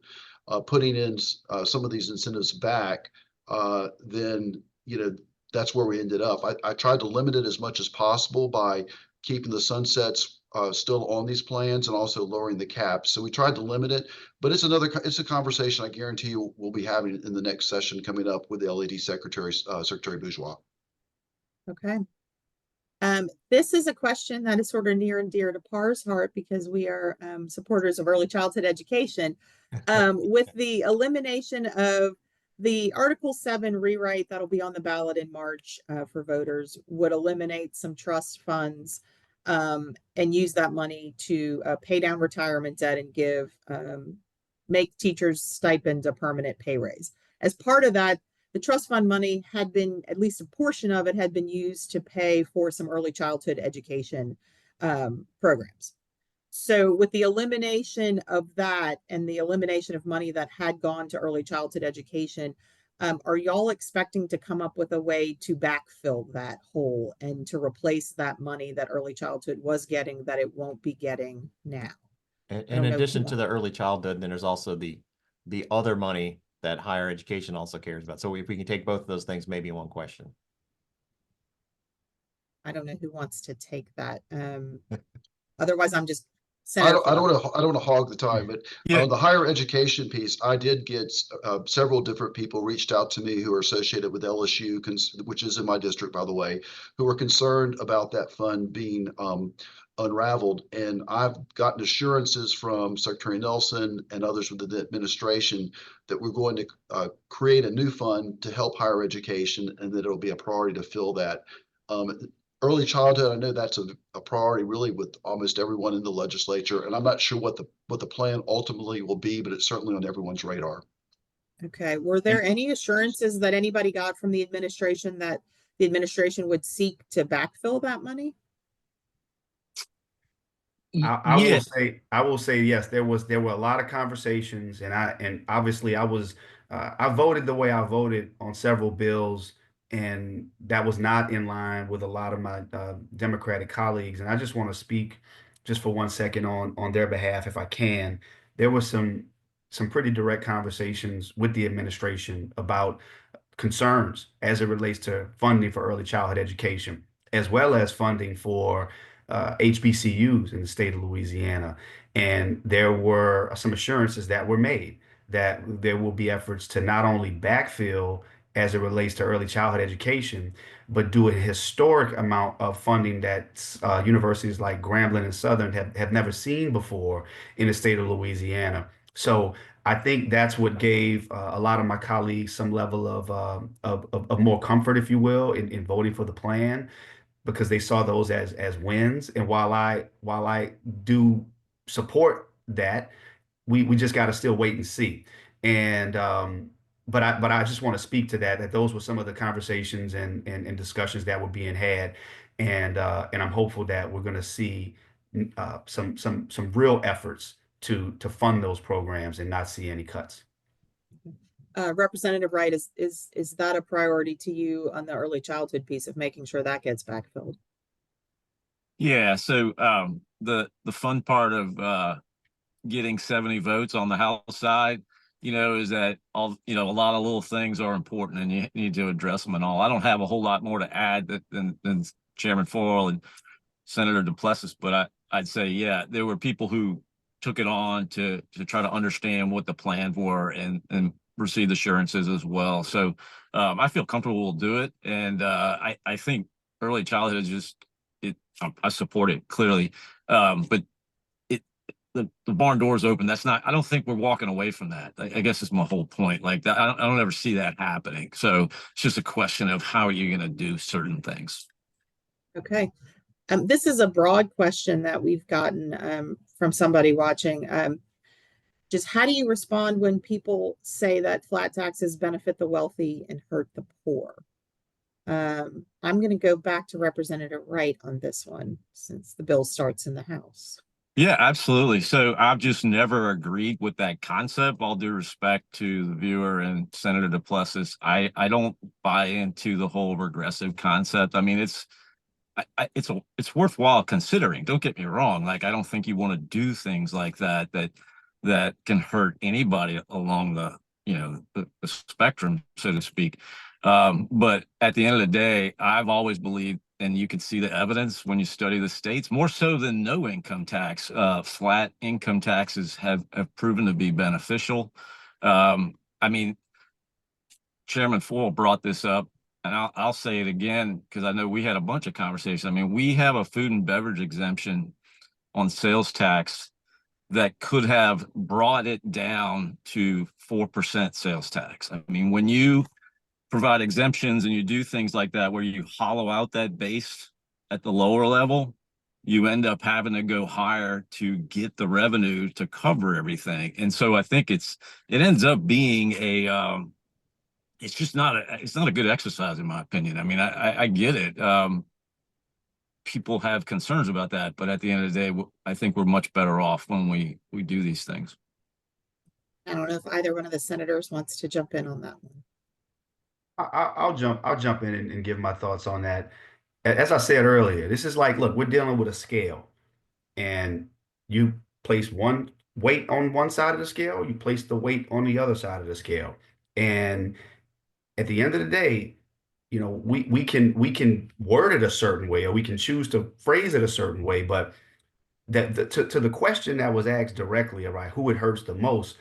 putting in some of these incentives back, then, you know, that's where we ended up. I tried to limit it as much as possible by keeping the sunsets still on these plans and also lowering the caps. So we tried to limit it, but it's a conversation I guarantee you we'll be having in the next session coming up with the LED Secretary, Secretary Bourgeois. Okay. This is a question that is sort of near and dear to Par's heart because we are supporters of early childhood education. With the elimination of the Article 7 rewrite that'll be on the ballot in March for voters would eliminate some trust funds and use that money to pay down retirement debt and make teachers' stipend a permanent pay raise. As part of that, the trust fund money had been, at least a portion of it had been used to pay for some early childhood education programs. So with the elimination of that and the elimination of money that had gone to early childhood education, are y'all expecting to come up with a way to backfill that hole and to replace that money that early childhood was getting that it won't be getting now? In addition to the early childhood, then there's also the other money that higher education also cares about. So if we can take both of those things, maybe in one question. I don't know who wants to take that. Otherwise, I'm just Senator I Foyle. don't want to hog the time, but Yeah. on the higher education piece, I did get several different people reached out to me who are associated with LSU, which is in my district, by the way, who are concerned about that fund being unraveled. And I've gotten assurances from Secretary Nelson and others within the administration that we're going to create a new fund to help higher education, and that it'll be a priority to fill that. Early childhood, I know that's a priority really with almost everyone in the legislature, and I'm not sure what the plan ultimately will be, but it's certainly on everyone's radar. Okay. Were there any assurances that anybody got from the administration that the administration would seek to backfill that money? I Yeah. will say yes, there were a lot of conversations, and obviously I voted the way I voted on several bills, and that was not in line with a lot of my Democratic colleagues. And I just want to speak just for 1 second on their behalf, if I can. There was some pretty direct conversations with the administration about concerns as it relates to funding for early childhood education, as well as funding for HBCUs in the state of Louisiana. And there were some assurances that were made that there will be efforts to not only backfill as it relates to early childhood education, but do a historic amount of funding that universities like Grambling and Southern have never seen before in the state of Louisiana. So I think that's what gave a lot of my colleagues some level of more comfort, if you will, in voting for the plan, because they saw those as wins. And while I do support that, we just got to still wait and see. And but I just want to speak to that those were some of the conversations and discussions that were being had, and I'm hopeful that we're going to see some real efforts to fund those programs and not see any cuts. Representative Wright, is that a priority to you on the early childhood piece of making sure that gets backfilled? Yeah. So the fun part of getting 70 votes on the House side, is that a lot of little things are important and you need to address them and all. I don't have a whole lot more to add than Chairman Foyle and Senator Duplessis, but I'd say, yeah, there were people who took it on to try to understand what the plans were and received assurances as well. So I feel comfortable we'll do it. And I think early childhood is just, I support it clearly. But the barn door's open. I don't think we're walking away from that. I guess is my whole point. Like that, I don't ever see that happening. So it's just a question of how are you going to do certain things. Okay. This is a broad question that we've gotten from somebody watching. Just how do you respond when people say that flat taxes benefit the wealthy and hurt the poor? I'm going to go back to Representative Wright on this one, since the bill starts in the House. Yeah, absolutely. So I've just never agreed with that concept. All due respect to the viewer and Senator Duplessis, I don't buy into the whole regressive concept. I mean, it's worthwhile considering. Don't get me wrong. Like, I don't think you want to do things like that can hurt anybody along the spectrum, so to speak. But at the end of the day, I've always believed, and you can see the evidence when you study the states, more so than no income tax, flat income taxes have proven to be beneficial. I mean, Chairman Foyle brought this up, and I'll say it again because I know we had a bunch of conversations. I mean, we have a food and beverage exemption on sales tax that could have brought it down to 4% sales tax. I mean, when you provide exemptions and you do things like that where you hollow out that base at the lower level, you end up having to go higher to get the revenue to cover everything. And so I think it ends up being it's just not a good exercise in my opinion. I mean, I get it. People have concerns about that, but at the end of the day, I think we're much better off when we do these things. I don't know if either one of the senators wants to jump in on that one. I'll jump in and give my thoughts on that. As I said earlier, this is like, look, we're dealing with a scale, and you place one weight on one side of the scale, you place the weight on the other side of the scale. And at the end of the day, we can word it a certain way, or we can choose to phrase it a certain way, but to the question that was asked directly, right, who it hurts the most,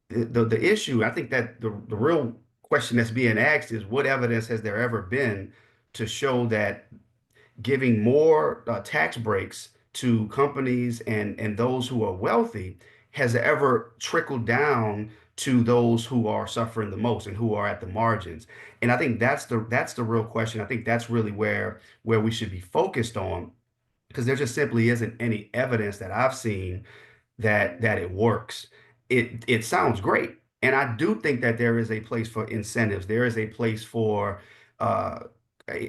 the issue, I think that the real question that's being asked is what evidence has there ever been to show that giving more tax breaks to companies and those who are wealthy has ever trickled down to those who are suffering the most and who are at the margins. And I think that's the real question. I think that's really where we should be focused on, because there just simply isn't any evidence that I've seen that it works. It sounds great, and I do think that there is a place for incentives. There is a place for uh,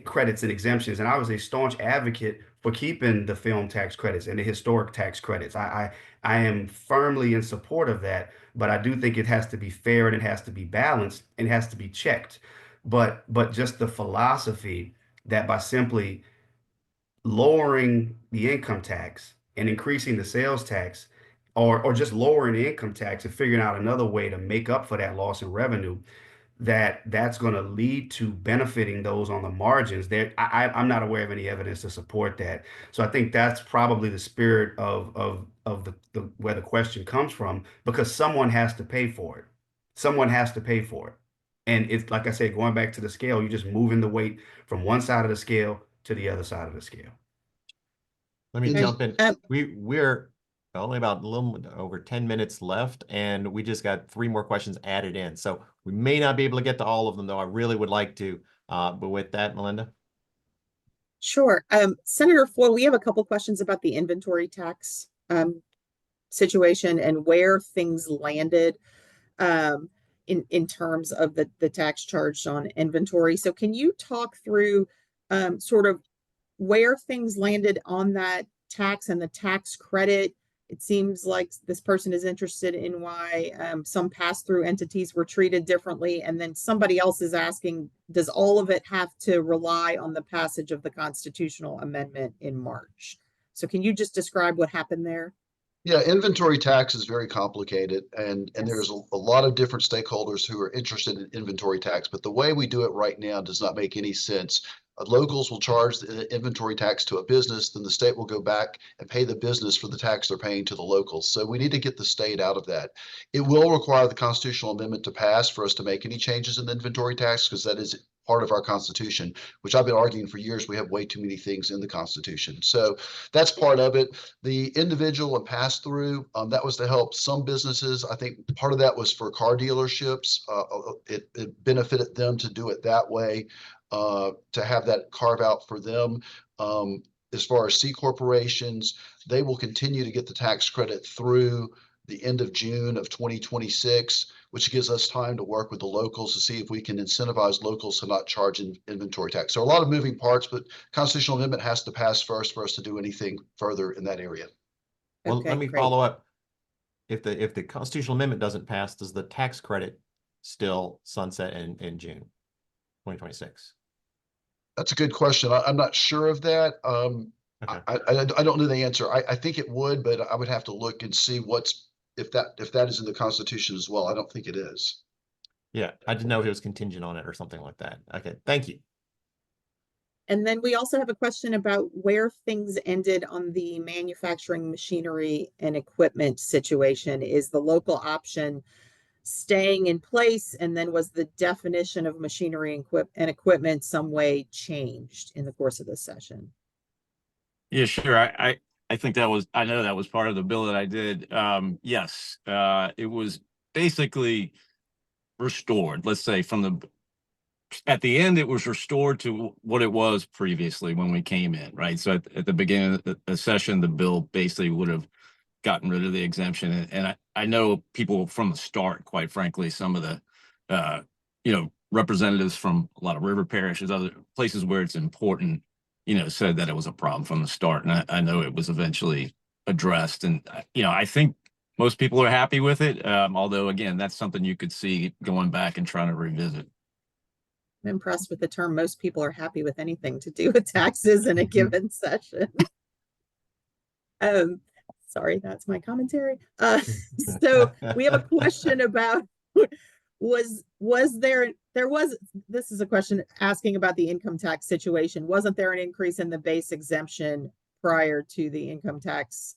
credits and exemptions, and I was a staunch advocate for keeping the film tax credits and the historic tax credits. I am firmly in support of that, but I do think it has to be fair and it has to be balanced and it has to be checked. But just the philosophy that by simply lowering the income tax and increasing the sales tax, or just lowering the income tax and figuring out another way to make up for that loss in revenue, that's going to lead to benefiting those on the margins. I'm not aware of any evidence to support that. So I think that's probably the spirit of the where the question comes from, because someone has to pay for it. Someone has to pay for it. And it's like I said, going back to the scale, you're just moving the weight from one side of the scale to the other side of the scale. Let me And- jump in. We're only about a little over 10 minutes left, and we just got 3 more questions added in. So we may not be able to get to all of them, though I really would like to. But with that, Melinda. Sure. Senator Foyle, we have a couple questions about the inventory tax situation and where things landed in terms of the tax charged on inventory. So can you talk through sort of where things landed on that tax and the tax credit? It seems like this person is interested in why some pass-through entities were treated differently. And then somebody else is asking, does all of it have to rely on the passage of the constitutional amendment in March? So can you just describe what happened there? Yeah, inventory tax is very complicated, and Yes. there's a lot of different stakeholders who are interested in inventory tax, but the way we do it right now does not make any sense. Locals will charge the inventory tax to a business, then the state will go back and pay the business for the tax they're paying to the locals. So we need to get the state out of that. It will require the constitutional amendment to pass for us to make any changes in the inventory tax, because that is part of our Constitution, which I've been arguing for years. We have way too many things in the Constitution. So that's part of it. The individual and pass through, that was to help some businesses. I think part of that was for car dealerships. It benefited them to do it that way, to have that carve out for them. As far as C corporations, they will continue to get the tax credit through the end of June of 2026, which gives us time to work with the locals to see if we can incentivize locals to not charge inventory tax. So a lot of moving parts, but constitutional amendment has to pass first for us to do anything further in that area. Well, Okay, let me great. follow up. If the constitutional amendment doesn't pass, does the tax credit still sunset in June 2026? That's a good question. I'm not sure of that. Okay. I don't know the answer. I think it would, but I would have to look and see if that is in the Constitution as well. I don't think it is. Yeah, I didn't know if it was contingent on it or something like that. Okay, thank you. And then we also have a question about where things ended on the manufacturing machinery and equipment situation. Is the local option staying in place? And then was the definition of machinery and equipment some way changed in the course of this session? Yeah, sure. I think I know that was part of the bill that I did. Yes, it was basically restored. Let's say at the end, it was restored to what it was previously when we came in, right? So at the beginning of the session, the bill basically would have gotten rid of the exemption. And I know people from the start, quite frankly, some of the, representatives from a lot of river parishes, other places where it's important, said that it was a problem from the start. And I know it was eventually addressed. And, I think most people are happy with it. Although, again, that's something you could see going back and trying to revisit. I'm impressed with the term. Most people are happy with anything to do with taxes in a given session. Sorry, that's my commentary. So we have a question about this is a question asking about the income tax situation. Wasn't there an increase in the base exemption prior to the income tax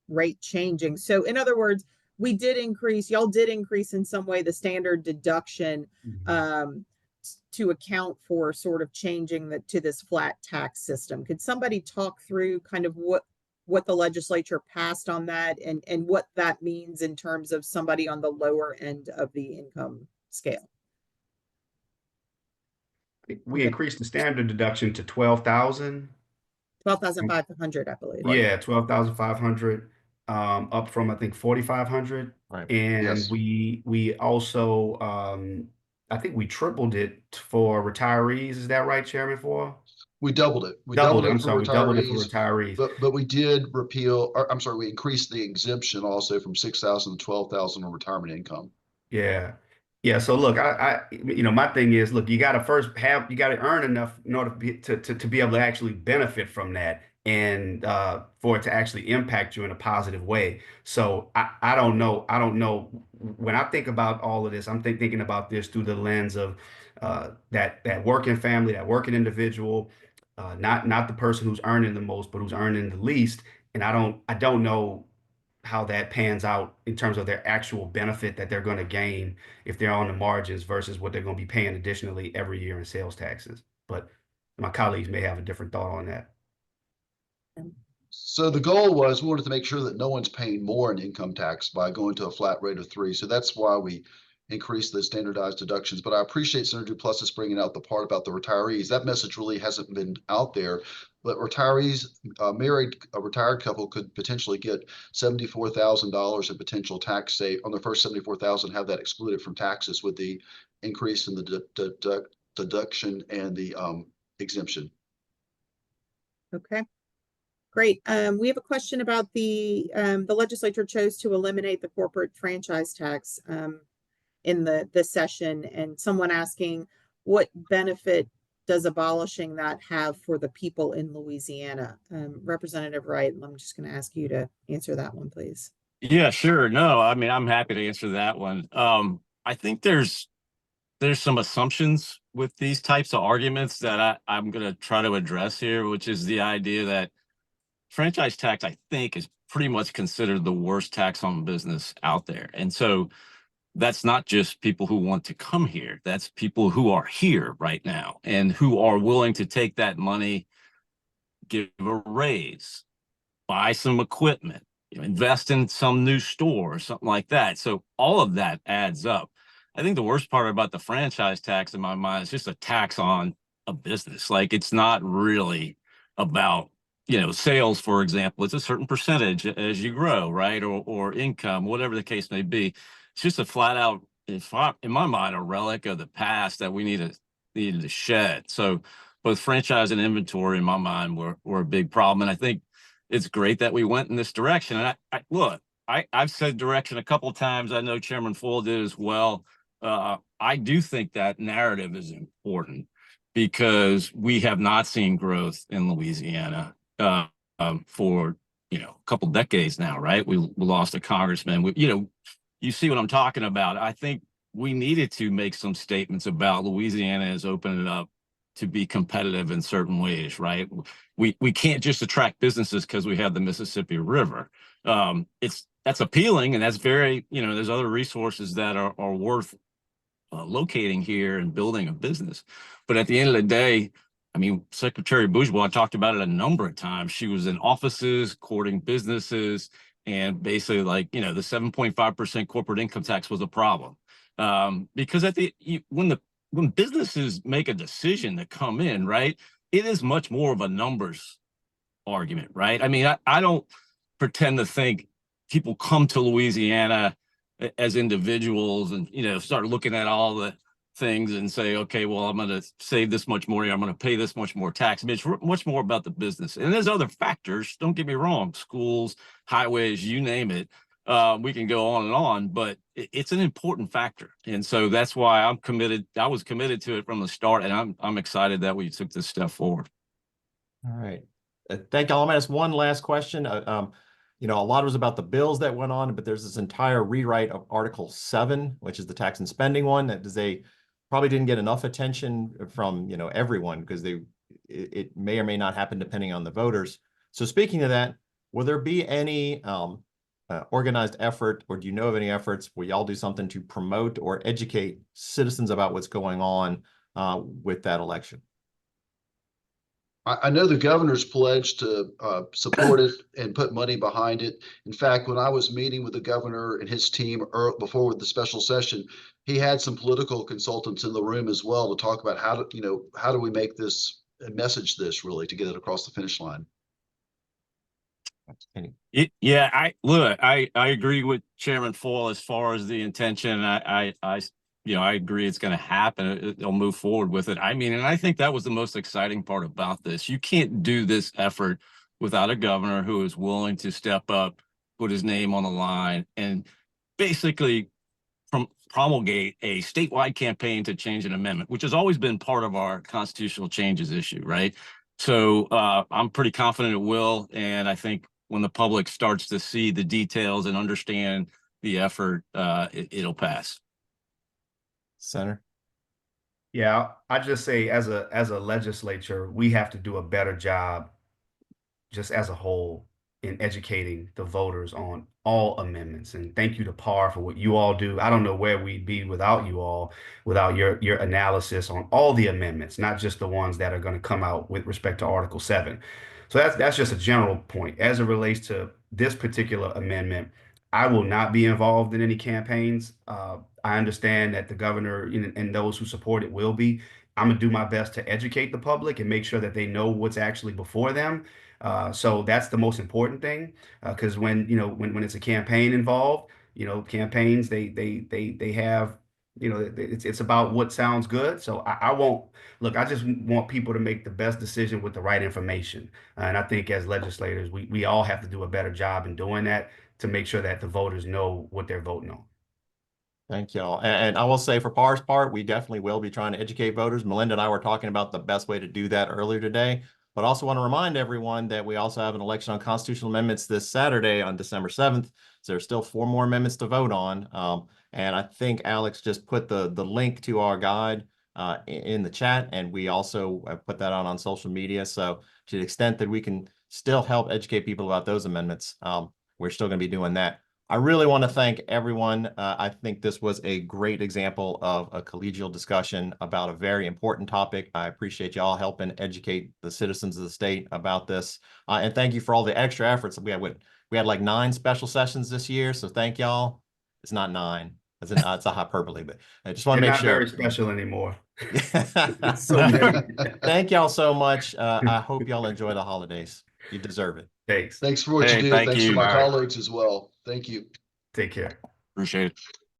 rate changing. So in other words, we did increase, y'all did increase in some way the standard deduction to account for sort of changing to this flat tax system. Could somebody talk through kind of what the legislature passed on that and what that means in terms of somebody on the lower end of the income scale? We increased the standard deduction to 12,000. 12,500, I believe. Yeah, 12,500, up from I think 4,500. Right. And Yes. we also I think we tripled it for retirees. Is that right, Chairman Foyle? We doubled it. We Doubled doubled it. I'm it for sorry, we doubled it for retirees. retirees. But we did repeal, or I'm sorry, we increased the exemption also from 6,000 to 12,000 on retirement income. Yeah. Yeah. So look, my thing is, look, you got to earn enough in order to be able to actually benefit from that and for it to actually impact you in a positive way. So I don't know. When I think about all of this, I'm thinking about this through the lens of that working family, that working individual, not the person who's earning the most, but who's earning the least. And I don't know how that pans out in terms of their actual benefit that they're going to gain if they're on the margins versus what they're going to be paying additionally every year in sales taxes. But my colleagues may have a different thought on that. So the goal was we wanted to make sure that no one's paying more in income tax by going to a flat rate of 3. So that's why we increased the standardized deductions. But I appreciate Senator Duplessis bringing out the part about the retirees. That message really hasn't been out there. But retirees, a retired couple could potentially get $74,000 in potential tax save on the first $74,000, have that excluded from taxes with the increase in the deduction and the exemption. Okay. Great. We have a question about the legislature chose to eliminate the corporate franchise tax in the session, and someone asking what benefit does abolishing that have for the people in Louisiana? Representative Wright, I'm just going to ask you to answer that one, please. Yeah, sure. No, I mean, I'm happy to answer that one. I think there's some assumptions with these types of arguments that I'm going to try to address here, which is the idea that franchise tax, I think, is pretty much considered the worst tax on business out there. And so that's not just people who want to come here. That's people who are here right now and who are willing to take that money, give a raise, buy some equipment, invest in some new store or something like that. So all of that adds up. I think the worst part about the franchise tax in my mind is just a tax on a business. Like, it's not really about, sales, for example. It's a certain percentage as you grow, right? Or income, whatever the case may be. It's just a flat out, in my mind, a relic of the past that we needed to shed. So both franchise and inventory, in my mind, were a big problem. And I think it's great that we went in this direction. And I've said direction a couple of times. I know Chairman Foyle did as well. I do think that narrative is important because we have not seen growth in Louisiana for a couple decades now, right? We lost a congressman. You see what I'm talking about. I think we needed to make some statements about Louisiana is opening up to be competitive in certain ways, right? We can't just attract businesses because we have the Mississippi River. That's appealing, and that's very, there's other resources that are worth locating here and building a business. But at the end of the day, I mean, Secretary Bourgeois talked about it a number of times. She was in offices, courting businesses, and basically like, the 7.5% corporate income tax was a problem. Because when businesses make a decision to come in, right, it is much more of a numbers argument, right? I mean, I don't pretend to think people come to Louisiana as individuals and, start looking at all the things and say, okay, well, I'm going to save this much money. I'm going to pay this much more tax. I mean, it's much more about the business. And there's other factors. Don't get me wrong. Schools, highways, you name it. We can go on, but it's an important factor. And so that's why I'm committed. I was committed to it from the start, and I'm excited that we took this step forward. All right. Thank you. I'm going to ask one last question. A lot was about the bills that went on, but there's this entire rewrite of Article 7, which is the tax and spending one that they probably didn't get enough attention from, everyone because it may or may not happen depending on the voters. So speaking of that, will there be any organized effort, or do you know of any efforts where y'all do something to promote or educate citizens about what's going on with that election? I know the governor's pledged to support it and put money behind it. In fact, when I was meeting with the governor and his team before with the special session, he had some political consultants in the room as well to talk about how do we make this and message this really to get it across the finish line. Yeah, I agree with Chairman Foyle as far as the intention. I agree it's going to happen. They'll move forward with it. I mean, and I think that was the most exciting part about this. You can't do this effort without a governor who is willing to step up, put his name on the line, and basically promulgate a statewide campaign to change an amendment, which has always been part of our constitutional changes issue, right? So I'm pretty confident it will. And I think when the public starts to see the details and understand the effort, it'll pass. Senator? Yeah, I just say as a legislature, we have to do a better job just as a whole in educating the voters on all amendments. And thank you to PAR for what you all do. I don't know where we'd be without you all, without your analysis on all the amendments, not just the ones that are going to come out with respect to Article 7. So that's just a general point. As it relates to this particular amendment, I will not be involved in any campaigns. I understand that the governor and those who support it will be. I'm gonna do my best to educate the public and make sure that they know what's actually before them. So that's the most important thing, because when it's a campaign involved, campaigns they have, it's about what sounds good. So I won't look. I just want people to make the best decision with the right information, and I think as legislators, we all have to do a better job in doing that to make sure that the voters know what they're voting on. Thank y'all. And I will say for PAR's part, we definitely will be trying to educate voters. Melinda and I were talking about the best way to do that earlier today, but also want to remind everyone that we also have an election on constitutional amendments this Saturday on December 7th. So there's still 4 more amendments to vote on. And I think Alex just put the link to our guide in the chat, and we also put that on social media. So to the extent that we can still help educate people about those amendments, we're still going to be doing that. I really want to thank everyone. I think this was a great example of a collegial discussion about a very important topic. I appreciate y'all helping educate the citizens of the state about this. And thank you for all the extra efforts. We had like 9 special sessions this year, so thank y'all. It's not 9. It's a hyperbole, but I just want to make sure. They're not very special anymore. So thank y'all so much. I hope y'all enjoy the holidays. You deserve it. Thanks. Thanks for what you do. Thank Thanks you. to my All right. colleagues as well. Thank you. Take care. Appreciate it.